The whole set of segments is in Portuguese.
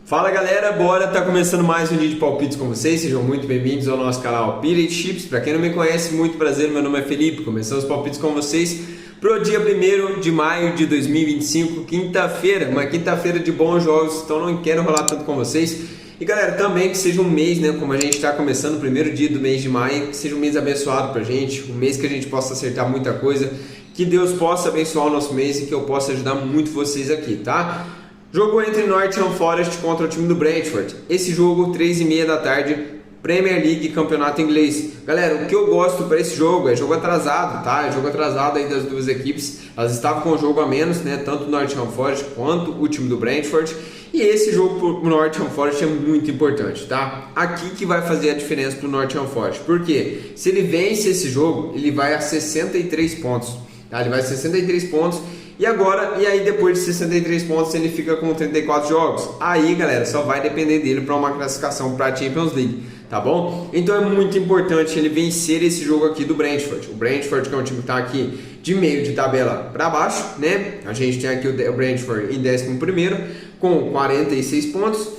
Fala galera, bora, tá começando mais um dia de palpites com vocês, sejam muito bem-vindos ao nosso canal Pirate Chips. Para quem não me conhece, muito prazer, meu nome é Felipe, começando os palpites com vocês pro dia 1º de maio de 2025, quinta-feira, uma quinta-feira de bons jogos, então não quero enrolar tanto com vocês. E galera, também que seja um mês, né, como a gente está começando o primeiro dia do mês de maio, que seja um mês abençoado pra gente, um mês que a gente possa acertar muita coisa, que Deus possa abençoar o nosso mês e que eu possa ajudar muito vocês aqui, tá? Jogo entre Nottingham Forest contra o time do Brentford. Esse jogo, 3h30 da tarde, Premier League, campeonato inglês. Galera, o que eu gosto para esse jogo é jogo atrasado, tá? É jogo atrasado aí das duas equipes. Elas estavam com o jogo a menos, né? Tanto o Nottingham Forest quanto o time do Brentford. E esse jogo pro Nottingham Forest é muito importante, tá? Aqui que vai fazer a diferença pro Nottingham Forest. Por quê? Se ele vence esse jogo, ele vai a 63 pontos. Tá? Ele vai a 63 pontos. E aí depois de 63 pontos ele fica com 34 jogos. Aí galera, só vai depender dele para uma classificação para a Champions League, tá bom? Então é muito importante ele vencer esse jogo aqui do Brentford. O Brentford, que é um time que está aqui de meio de tabela para baixo, né? A gente tem aqui o Brentford em 11º com 46 pontos.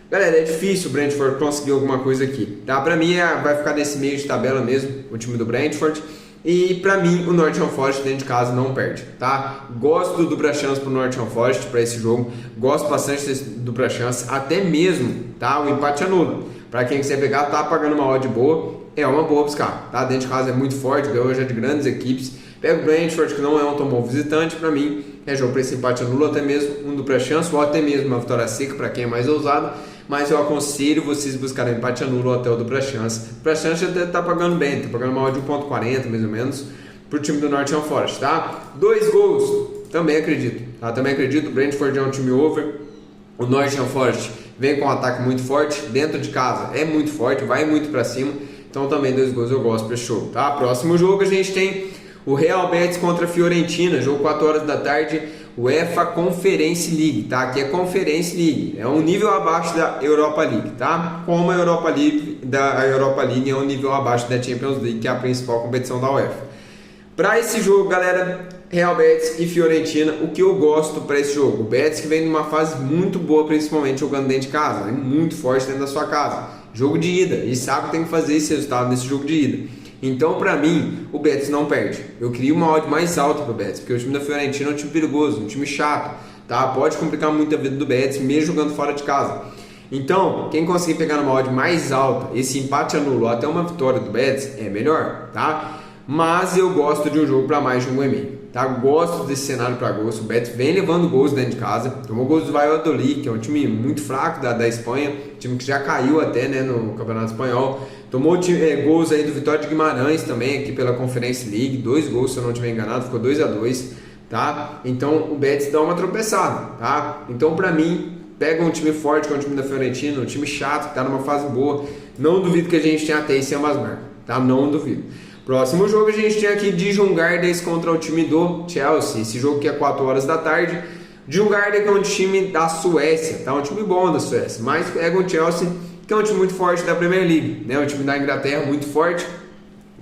Galera, é difícil o Brentford conseguir alguma coisa aqui, tá? Para mim vai ficar nesse meio de tabela mesmo, o time do Brentford. E pra mim o Nottingham Forest dentro de casa não perde, tá? Gosto do dupla chance pro Nottingham Forest para esse jogo, gosto bastante desse dupla chance, até mesmo, tá? O empate anula. Para quem quiser pegar, tá pagando uma odd boa, é uma boa buscar, tá? Dentro de casa é muito forte, ganhou já de grandes equipes. Pega o Brentford, que não é um tão bom visitante, pra mim é jogo para esse empate anula, até mesmo um dupla chance, ou até mesmo uma vitória seca para quem é mais ousado. Mas eu aconselho vocês buscarem empate anula ou até o dupla chance. Dupla chance até tá pagando bem, tá pagando uma odd de 1.40 mais ou menos pro time do Nottingham Forest, tá? 2 gols, também acredito, tá? Também acredito, o Brentford é um time over. O Nottingham Forest vem com um ataque muito forte, dentro de casa é muito forte, vai muito pra cima. Então também 2 gols eu gosto pra esse jogo, tá? Próximo jogo a gente tem o Real Betis contra a Fiorentina, jogo 4 horas da tarde. UEFA Conference League, tá? Aqui é Conference League, é um nível abaixo da Europa League, tá? Como a Europa League é um nível abaixo da Champions League, que é a principal competição da UEFA. Para esse jogo, galera, Real Betis e Fiorentina, o que eu gosto para esse jogo? O Betis que vem numa fase muito boa, principalmente jogando dentro de casa, né? Muito forte dentro da sua casa. Jogo de ida, e sabe que tem que fazer esse resultado nesse jogo de ida. Então, pra mim, o Betis não perde. Eu queria uma odd mais alta pro Betis, porque o time da Fiorentina é um time perigoso, um time chato, tá? Pode complicar muito a vida do Betis, mesmo jogando fora de casa. Então, quem conseguir pegar uma odd mais alta, esse empate anula ou até uma vitória do Betis, é melhor, tá? Mas eu gosto de um jogo para mais de 1,5, tá? Gosto desse cenário para gols. O Betis vem levando gols dentro de casa. Tomou gols do Valladolid, que é um time muito fraco da Espanha, time que já caiu até, né, no Campeonato Espanhol. Tomou gols aí do Vitória de Guimarães também, aqui pela Conference League. 2 gols, se eu não estiver enganado, ficou 2-2, tá? Então o Betis dá uma tropeçada, tá? Então pra mim, pega um time forte, que é o time da Fiorentina, um time chato, que tá numa fase boa. Não duvido que a gente tenha até esse ambas marcas, tá? Não duvido. Próximo jogo a gente tem aqui Dijon Gardens contra o time do Chelsea. Esse jogo que é 4 horas da tarde. Dijon Gardens é um time da Suécia, tá? Um time bom da Suécia, mas pega o Chelsea, que é um time muito forte da Premier League, né? Um time da Inglaterra muito forte,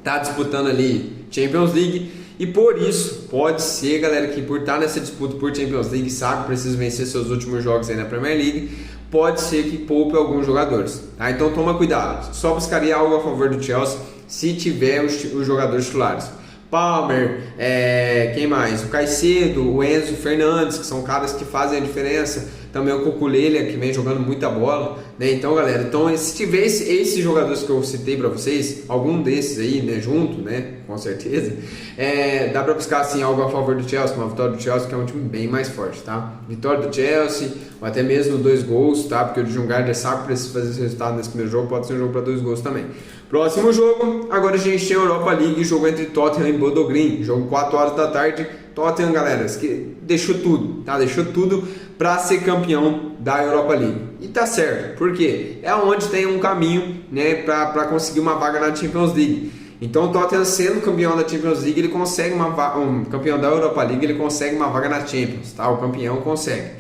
tá disputando ali Champions League, e por isso pode ser, galera, que por estar nessa disputa por Champions League, sabe que precisa vencer seus últimos jogos aí na Premier League, pode ser que poupe alguns jogadores, tá? Então toma cuidado, só buscaria algo a favor do Chelsea se tiver os jogadores titulares. Palmer, quem mais? O Caicedo, o Enzo Fernandes, que são caras que fazem a diferença. Também o Cucurella, que vem jogando muita bola, né? Então, galera, se tiver esses jogadores que eu citei para vocês, algum desses aí, né, junto, né, com certeza, dá para buscar assim algo a favor do Chelsea, uma vitória do Chelsea, que é um time bem mais forte, tá? Vitória do Chelsea, ou até mesmo 2 gols, tá? Porque o Dijon Gardens sabe que precisa fazer esse resultado nesse primeiro jogo, pode ser um jogo para 2 gols também. Próximo jogo, agora a gente tem a Europa League, jogo entre Tottenham e Bodo Glimt, jogo 4 horas da tarde. Tottenham, galera, que deixou tudo, tá? Deixou tudo para ser campeão da Europa League. E tá certo, porque é onde tem um caminho, né, para conseguir uma vaga na Champions League. Então o Tottenham sendo campeão da Champions League, ele consegue campeão da Europa League, ele consegue uma vaga na Champions, tá? O campeão consegue.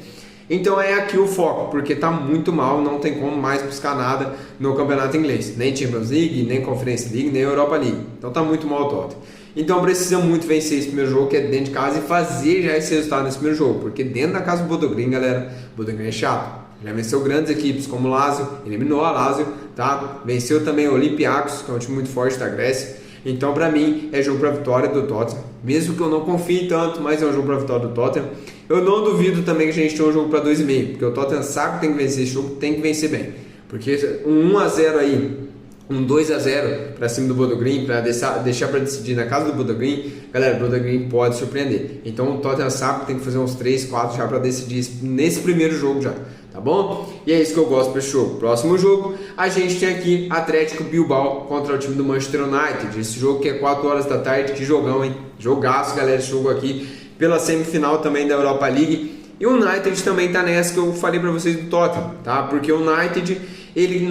Então é aqui o foco, porque tá muito mal, não tem como mais buscar nada no campeonato inglês, nem Champions League, nem Conference League, nem Europa League. Então tá muito mal o Tottenham. Então precisa muito vencer esse primeiro jogo, que é dentro de casa, e fazer já esse resultado nesse primeiro jogo, porque dentro da casa do Bodo Glimt, galera, o Bodo Glimt é chato. Já venceu grandes equipes como o Lazio, eliminou a Lazio, tá? Venceu também o Olympiacos, que é um time muito forte da Grécia. Então, para mim, é jogo para vitória do Tottenham. Mesmo que eu não confie tanto, mas é um jogo para vitória do Tottenham. Eu não duvido também que a gente tenha um jogo para 2,5, porque o Tottenham sabe que tem que vencer esse jogo, tem que vencer bem. Porque um 1-0 aí, um 2-0 para cima do Bodo Glimt, para deixar para decidir na casa do Bodo Glimt, galera, o Bodo Glimt pode surpreender. Então o Tottenham sabe que tem que fazer uns 3, 4 já para decidir nesse primeiro jogo já, tá bom? E é isso que eu gosto para esse jogo. Próximo jogo, a gente tem aqui Atlético Bilbao contra o time do Manchester United. Esse jogo que é 4 horas da tarde, que jogão, hein? Jogaço, galera, esse jogo aqui pela semifinal também da Europa League. E o United também tá nessa que eu falei para vocês do Tottenham, tá? Porque o United ele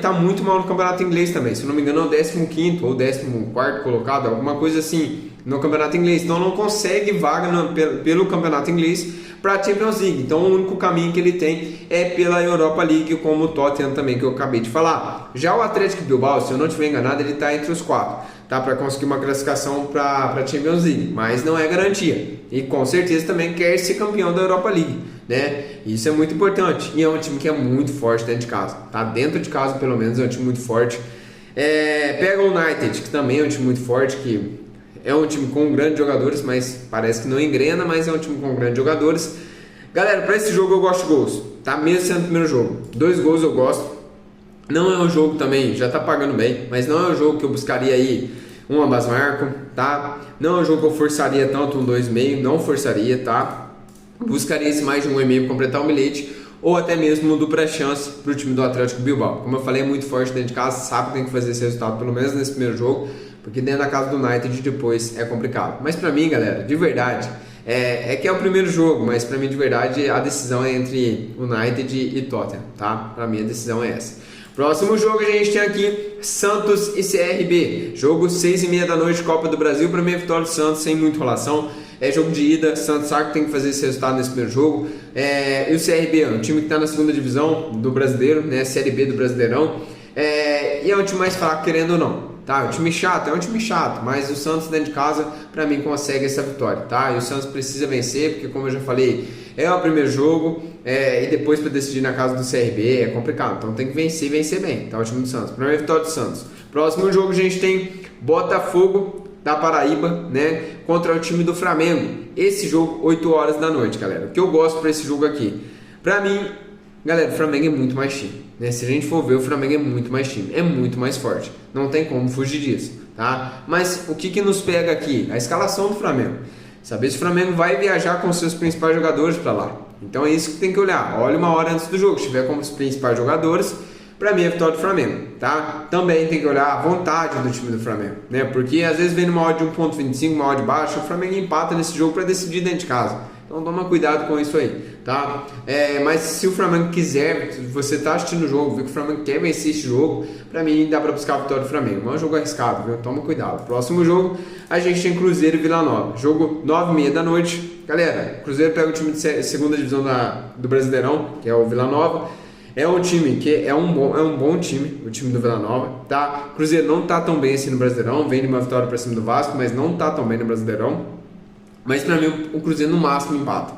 tá muito mal no campeonato inglês também. Se eu não me engano, é o 15º ou 14º colocado, alguma coisa assim no campeonato inglês. Então não consegue vaga pelo campeonato inglês para a Champions League. Então o único caminho que ele tem é pela Europa League, como o Tottenham também, que eu acabei de falar. Já o Atlético Bilbao, se eu não estiver enganado, ele está entre os 4, tá? Para conseguir uma classificação para a Champions League, mas não é garantia. E com certeza também quer ser campeão da Europa League, né? Isso é muito importante. E é um time que é muito forte dentro de casa, tá? Dentro de casa, pelo menos, é um time muito forte. Pega o United, que também é um time muito forte, que é um time com grandes jogadores, mas parece que não engrena, mas é um time com grandes jogadores. Galera, para esse jogo eu gosto de gols, tá? Mesmo sendo o primeiro jogo. 2 gols eu gosto. Não é um jogo também, já tá pagando bem, mas não é um jogo que eu buscaria aí um ambas marcam, tá? Não é um jogo que eu forçaria tanto um 2,5, não forçaria, tá? Buscaria esse mais de 1,5 completar o bilhete, ou até mesmo um dupla chance para o time do Atlético Bilbao. Como eu falei, é muito forte dentro de casa, sabe que tem que fazer esse resultado pelo menos nesse primeiro jogo, porque dentro da casa do United depois é complicado. Mas para mim, galera, de verdade, é que é o primeiro jogo, mas para mim de verdade a decisão é entre United e Tottenham, tá? Para mim a decisão é essa. Próximo jogo a gente tem aqui Santos e CRB, jogo 6h30 da noite, Copa do Brasil. Para mim a vitória do Santos sem muita enrolação. É jogo de ida, Santos sabe que tem que fazer esse resultado nesse primeiro jogo. E o CRB é um time que está na segunda divisão do brasileiro, né? Série B do Brasileirão. E é um time mais fraco, querendo ou não. Tá, é um time chato, mas o Santos dentro de casa, pra mim, consegue essa vitória, tá? E o Santos precisa vencer, porque como eu já falei, é o primeiro jogo, e depois para decidir na casa do CRB é complicado, então tem que vencer e vencer bem, tá? O time do Santos, primeira vitória do Santos. Próximo jogo a gente tem Botafogo da Paraíba, né, contra o time do Flamengo. Esse jogo, 8 horas da noite, galera. O que eu gosto pra esse jogo aqui? Pra mim, galera, o Flamengo é muito mais time, né? Se a gente for ver, o Flamengo é muito mais time, é muito mais forte. Não tem como fugir disso, tá? Mas o que nos pega aqui? A escalação do Flamengo. Saber se o Flamengo vai viajar com os seus principais jogadores para lá. Então é isso que tem que olhar. Olha uma hora antes do jogo. Se tiver como os principais jogadores, para mim é a vitória do Flamengo, tá? Também tem que olhar a vontade do time do Flamengo, né? Porque às vezes vem numa odd de 1,25, uma odd baixa, o Flamengo empata nesse jogo para decidir dentro de casa. Então toma cuidado com isso aí, tá? Mas se o Flamengo quiser, se você tá assistindo o jogo, vê que o Flamengo quer vencer esse jogo, pra mim dá pra buscar a vitória do Flamengo. Não é um jogo arriscado, viu? Toma cuidado. Próximo jogo, a gente tem Cruzeiro e Vila Nova. Jogo 9h30 da noite. Galera, Cruzeiro pega o time de segunda divisão do Brasileirão, que é o Vila Nova. É um time que é um bom time, o time do Vila Nova, tá? Cruzeiro não tá tão bem assim no Brasileirão, vem de uma vitória pra cima do Vasco, mas não tá tão bem no Brasileirão. Mas pra mim o Cruzeiro no máximo empata.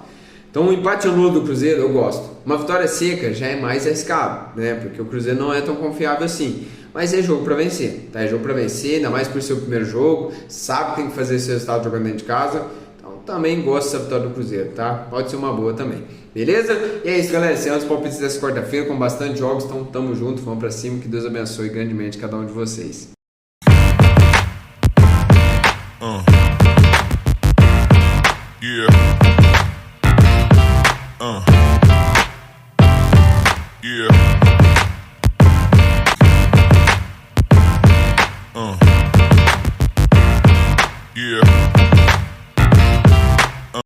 Então o empate anulo do Cruzeiro eu gosto. Uma vitória seca já é mais arriscado, né? Porque o Cruzeiro não é tão confiável assim. Mas é jogo pra vencer, tá? É jogo pra vencer, ainda mais por ser o primeiro jogo. Sabe que tem que fazer esse resultado jogando dentro de casa. Então também gosto dessa vitória do Cruzeiro, tá? Pode ser uma boa também. Beleza? E é isso, galera. Esses são os palpites dessa quarta-feira com bastante jogos. Então tamo junto, vamos pra cima. Que Deus abençoe grandemente cada um de vocês. Yeah. Yeah.